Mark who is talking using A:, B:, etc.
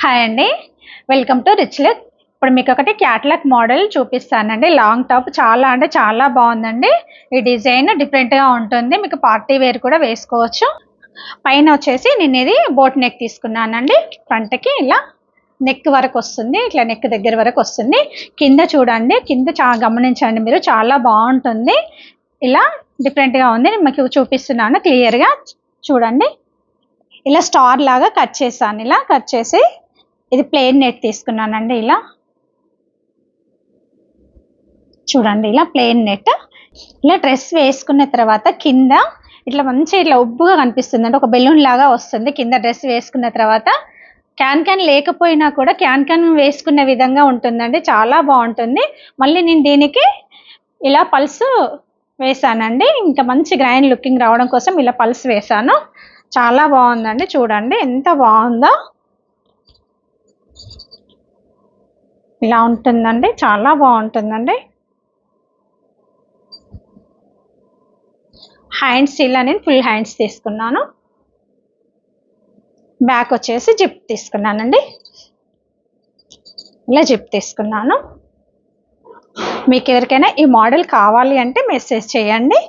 A: Hi అండి, welcome to rich look. ఇప్పుడు మీకు ఒకటి క్యాట్లాగ్ మోడల్ చూపిస్తానండి. లాంగ్ టాప్ చాలా అంటే చాలా బాగుందండి. ఈ డిజైన్ డిఫరెంట్గా ఉంటుంది, మీకు పార్టీ వేర్ కూడా వేసుకోవచ్చు. పైన వచ్చేసి నేను ఇది బోట్ నెక్ తీసుకున్నానండి. ఫ్రంట్కి ఇలా నెక్ వరకు వస్తుంది, ఇట్లా నెక్ దగ్గర వరకు వస్తుంది. కింద చూడండి, కింద చాలా గమనించండి మీరు, చాలా బాగుంటుంది. ఇలా డిఫరెంట్గా ఉంది, నేను మీకు చూపిస్తున్నాను క్లియర్గా చూడండి. ఇలా స్టార్ లాగా కట్ చేశాను, ఇలా కట్ చేసి ఇది ప్లెయిన్ నెట్ తీసుకున్నానండి. ఇలా చూడండి, ఇలా ప్లెయిన్ నెట్. ఇలా డ్రెస్ వేసుకున్న తర్వాత కింద ఇట్లా మంచి ఇట్లా ఉబ్బుగా కనిపిస్తుంది, అంటే ఒక బెలూన్ లాగా వస్తుంది కింద. డ్రెస్ వేసుకున్న తర్వాత క్యాన్ క్యాన్ లేకపోయినా కూడా క్యాన్ క్యాన్ వేసుకునే విధంగా ఉంటుందండి, చాలా బాగుంటుంది. మళ్ళీ నేను దీనికి ఇలా పల్స్ వేసానండి, ఇంకా మంచి గ్రాండ్ లుకింగ్ రావడం కోసం ఇలా పల్స్ వేసాను. చాలా బాగుందండి, చూడండి ఎంత బాగుందో. ఇలా ఉంటుందండి, చాలా బాగుంటుందండి. హ్యాండ్స్ ఇలా నేను ఫుల్ హ్యాండ్స్ తీసుకున్నాను. బ్యాక్ వచ్చేసి జిప్ తీసుకున్నానండి, ఇలా జిప్ తీసుకున్నాను. మీకు ఎవరికైనా ఈ మోడల్ కావాలి అంటే మెసేజ్ చేయండి.